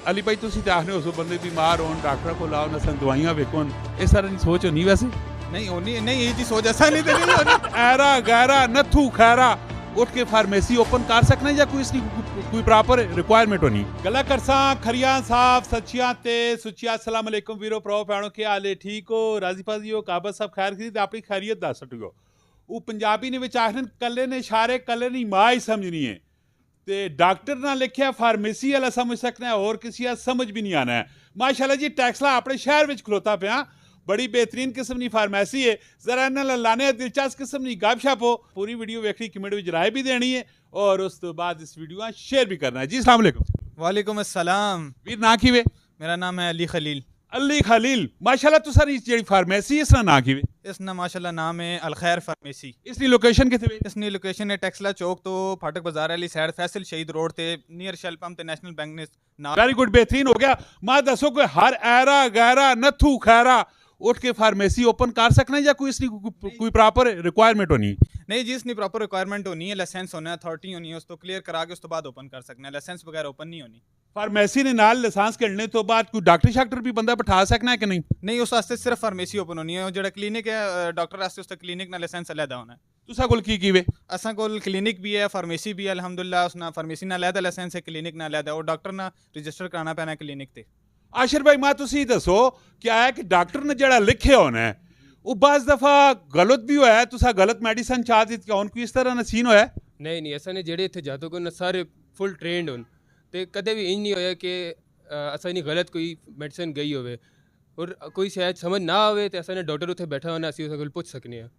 अली भाई तुसी ते आखने हो बंदे बीमार होन डॉक्टर को लाओ नसन दवाइयां वेखोन इस तरह की सोच होनी वैसे नहीं होनी नहीं ये जी सोच ऐसा नहीं तो नहीं होनी ऐरा गैरा नथू खैरा उठ के फार्मेसी ओपन कर सकना या कोई इसकी कोई प्रॉपर रिक्वायरमेंट होनी गला करसा खरियां साफ सच्चियां ते सुचिया अस्सलाम वालेकुम वीरो प्रो भैणो के हाल है ठीक हो राजी फाजी हो काबत सब खैर खरीद अपनी खैरियत दस सको वो पंजाबी ने विच आखन कल्ले ने इशारे कल्ले नहीं मां ही समझनी है ते डॉक्टर ना लिखिया फार्मेसी वाला समझ सकना है और किसी का समझ भी नहीं आना है माशाल्लाह जी टैक्सला अपने शहर में खलोता पिया बड़ी बेहतरीन किस्म की फार्मेसी है जरा इन्हें लाने दिलचस्प किस्म की गपशप हो पूरी वीडियो वेखनी कमेंट में राय भी देनी है और उस तो बाद इस वीडियो शेयर भी करना है जी अस्सलाम वालेकुम वालेकुम अस्सलाम वीर ना की वे मेरा नाम है अली खलील माशाल्लाह तो सर इस जेडी फार्मेसी इसना ना की वे इसना माशाल्लाह नाम है अलखैर फार्मेसी इसकी लोकेशन किथे वे इसनी लोकेशन है टेक्सला चौक तो फाटक बाजार वाली साइड फैसल शहीद रोड ते नियर शेल पंप ते नेशनल बैंक ने नाम वेरी गुड बेहतरीन हो गया मां दसो कोई हर ऐरा गैरा नथू खैरा उठ के फार्मेसी ओपन कर सकना या कोई इसकी कोई प्रॉपर रिक्वायरमेंट होनी नहीं जी इसनी प्रॉपर रिक्वायरमेंट होनी है लाइसेंस होना है अथॉरिटी होनी है उस तो क्लियर करा के उस तो बाद ओपन कर सकना है लाइसेंस वगैरह ओपन नहीं होनी फार्मेसी ने नाल लाइसेंस करने तो बाद कोई डॉक्टर शाक्टर भी बंदा बैठा सकना है कि नहीं नहीं उस वास्ते सिर्फ फार्मेसी ओपन होनी है जो क्लिनिक है डॉक्टर वास्ते उसका क्लिनिक ना लाइसेंस अलहदा होना है तुसा कोल की वे असा कोल क्लिनिक भी है फार्मेसी भी है अल्हम्दुलिल्लाह उसना फार्मेसी ना अलहदा लाइसेंस है क्लिनिक ना अलहदा और डॉक्टर ना रजिस्टर कराना पैना क्लिनिक ते आशिर भाई मां तुसी दसो क्या है कि डॉक्टर ने जड़ा लिखे होना है वो बाज़ दफ़ा गलत भी होया है तुसा गलत मेडिसिन चाह दी क्या उनको इस तरह ना सीन होया नहीं नहीं ऐसा नहीं जेड़े इत्थे जातो को सारे फुल ट्रेंड होन ते कदे भी इंज नहीं होया कि असा नहीं गलत कोई मेडिसिन गई होवे और कोई शायद समझ ना आवे तो ऐसा ने डॉक्टर उत्थे बैठा होना असी उस कोल पूछ सकने हैं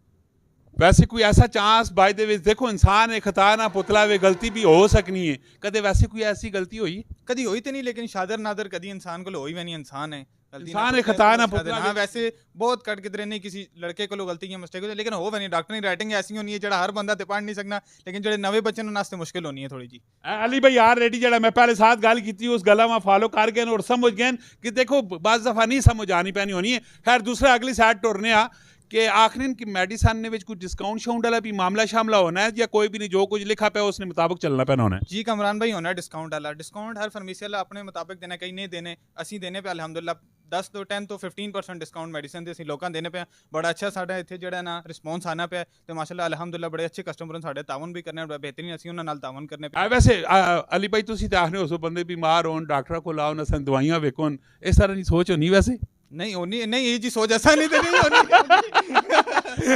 वैसे कोई ऐसा चांस बाय द वे देखो इंसान है खता ना पुतला वे गलती भी हो सकनी है कदे वैसे कोई ऐसी गलती हुई कदी हुई तो नहीं लेकिन शादर नादर कदी इंसान को होई नहीं इंसान है इंसान है खता ना पुतला हाँ वैसे बहुत कट किधरे नहीं किसी लड़के को गलती या मिस्टेक हो लेकिन हो नहीं डॉक्टर की राइटिंग ऐसी होनी है जड़ा हर बंदा ते पढ़ नहीं सकना लेकिन जेडे नवे बच्चे नास्ते मुश्किल होनी है थोड़ी जी अली भाई यार रेडी जड़ा मैं पहले साथ गल की उस गला में फॉलो कर गए और समझ गए कि देखो बाज़ दफ़ा नहीं समझ आनी पैनी होनी है खैर दूसरा अगली साइड टुरने आ कि आखिर की मेडिसन ने कोई डिस्काउंट शाउंट वाला भी मामला शामला होना है या कोई भी नहीं जो कुछ लिखा पे उसने मुताबिक चलना पैना होना है जी कमरान भाई होना है डिस्काउंट वाला डिस्काउंट हर फार्मेसी वाला अपने मुताबिक देना कहीं नहीं देने असी देने पे अल्हम्दुलिल्लाह 10 तो 10 तो 15% डिस्काउंट मेडिसिन दे लोगों देने पे बड़ा अच्छा साडा इत्थे जेड़ा ना रिस्पांस आना पे ते माशाल्लाह अल्हम्दुलिल्लाह बड़े अच्छे कस्टमर साडे तावन भी करने बड़ा बेहतरीन असी उन्हां नाल तावन करने पे वैसे अली भाई तुसी ते आखने हो बंदे बीमार होन डॉक्टर को लाओ नसन दवाइयां वेखोन इस तरह की सोच होनी वैसे नहीं होनी नहीं ये जी सोच ऐसा नहीं तो नहीं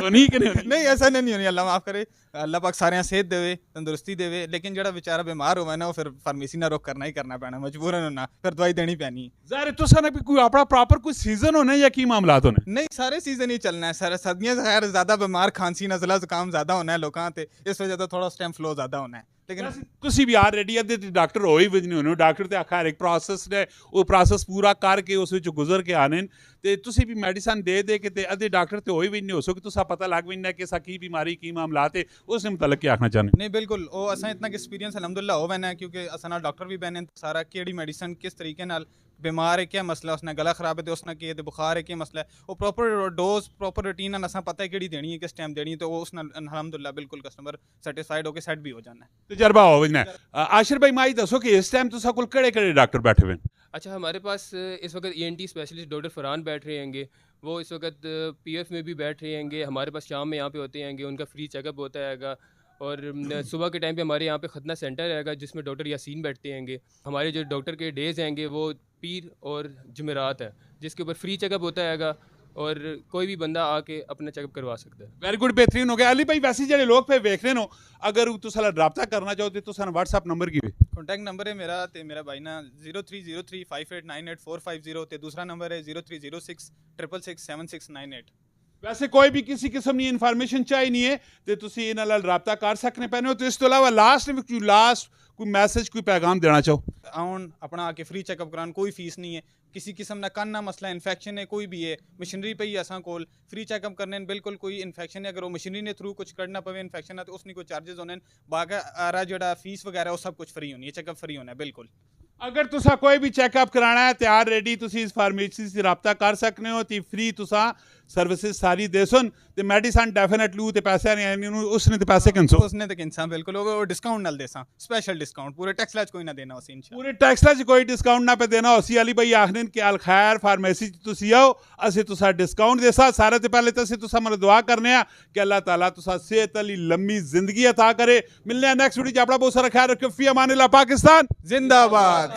होनी नहीं ऐसा नहीं होनी अल्लाह माफ करे अल्लाह पाक सारे सेहत देवे तंदुरुस्ती देवे लेकिन जड़ा बेचारा बीमार होवे ना वो फिर फार्मेसी ना रोक करना ही करना पैना मजबूरन होना फिर दवाई देनी पैनी ज़ाहिर तुसा ने भी कोई अपना प्रॉपर कोई सीजन होना या की मामलात होने नहीं सारे सीजन ही चलना है सारे सर्दियां से खैर ज्यादा बीमार खांसी नज़ला जुकाम ज्यादा होना है लोगों ते इस वजह तो थोड़ा स्टेम फ्लो ज्यादा होना है लेकिन तुसी भी यार रेडी अदे डॉक्टर होई वजनी होने डॉक्टर ते आखिर एक प्रोसेस ने वो प्रोसेस पूरा करके उस विच गुजर के आने ते तुसी भी मेडिसिन दे के ते अदे डॉक्टर ते होई वजनी हो सो कि तुसा पता लग वजना कि सा की बीमारी की मामलात है उसने मुतल्लिक क्या आखना चाहने नहीं बिल्कुल ओ असा इतना एक्सपीरियंस अल्हम्दुलिल्लाह हो वना क्योंकि असा ना डॉक्टर भी बने सारा केड़ी मेडिसिन किस तरीके नाल बीमार है क्या मसला उसने गला खराब है तो उसने किए बुखार है क्या मसला है वो प्रॉपर डोज प्रॉपर रूटीन असा पता है केड़ी देनी है किस टाइम देनी है तो वो उसने अल्हम्दुलिल्लाह बिल्कुल कस्टमर सेटिस्फाइड होकर सेट भी हो जाना है तजर्बा हो वजना आशिर भाई माई दसो कि इस टाइम तुसा कुल केड़े डॉक्टर बैठे हुए अच्छा हमारे पास इस वक्त ENT स्पेशलिस्ट डॉक्टर फरहान बैठ रहे हैंगे वो इस वक्त PF में भी बैठ रहे हैंगे हमारे पास शाम में यहाँ पे होते हैंगे उनका फ्री चेकअप होता हैगा और सुबह के टाइम पे हमारे यहाँ पे खतना सेंटर रहेगा जिसमें डॉक्टर यासीन बैठते हैंगे हमारे जो डॉक्टर के डेज़ हैंगे वो पीर और जुमेरात है जिसके ऊपर फ्री चेकअप होता हैगा और कोई भी बंदा आके अपना चेकअप करवा सकता है वेरी गुड बेहतरीन हो गया अली भाई वैसे जो लोग पे वेख रहे हो अगर तुसा रब्ता करना चाहो तो तुसा व्हाट्सएप नंबर की कॉन्टैक्ट नंबर है मेरा ते मेरा भाई ना 030358988450 ते दूसरा नंबर है 0306666768 वैसे कोई भी किसी किस्म की इन्फॉर्मेशन चाहिए नहीं है तो तुसी इन्हां नाल रब्ता कर सकने पैने हो तो इस तो अलावा लास्ट कोई मैसेज कोई पैगाम देना चाहो आउन अपना आके फ्री चेकअप करान कोई फीस नहीं है किसी किस्म ना कन ना मसला इन्फेक्शन है कोई भी है मशीनरी पे ही असा कोल फ्री चेकअप करने बिल्कुल कोई इन्फेक्शन है अगर वो मशीनरी ने थ्रू कुछ करना पवे इन्फेक्शन है तो उसने कोई चार्जेस होने बाकी आरा जड़ा फीस वगैरह वो सब कुछ फ्री होनी है चेकअप फ्री होना है बिल्कुल अगर तुसा कोई भी चेकअप कराना है तैयार रेडी तुसी इस फार्मेसी से रब्ता कर सकने हो ती फ्री तुसा सर्विसेज सारी दे सुन ते मेडिसन डेफिनेटली ते पैसे नहीं उसने ते पैसे किनसो उसने ते इंसान बिल्कुल वो डिस्काउंट नाल देसा स्पेशल डिस्काउंट पूरे टैक्स लाज कोई ना देना उसी इंशाल्लाह पूरे टैक्स च कोई डिस्काउंट ना पे देना उसी अली भाई आखने कि अल खैर फार्मेसी तुसी आओ असी तुसा डिस्काउंट देसा सारे ते पहले तो असी तुसा मतलब दुआ करने आ कि अल्लाह ताला तुसा सेहत अली लंबी जिंदगी अता करे। मिलने नेक्स्ट वीडियो अपना बहुत सारा ख्याल रखियो। फी अमानिल्लाह। पाकिस्तान जिंदाबाद।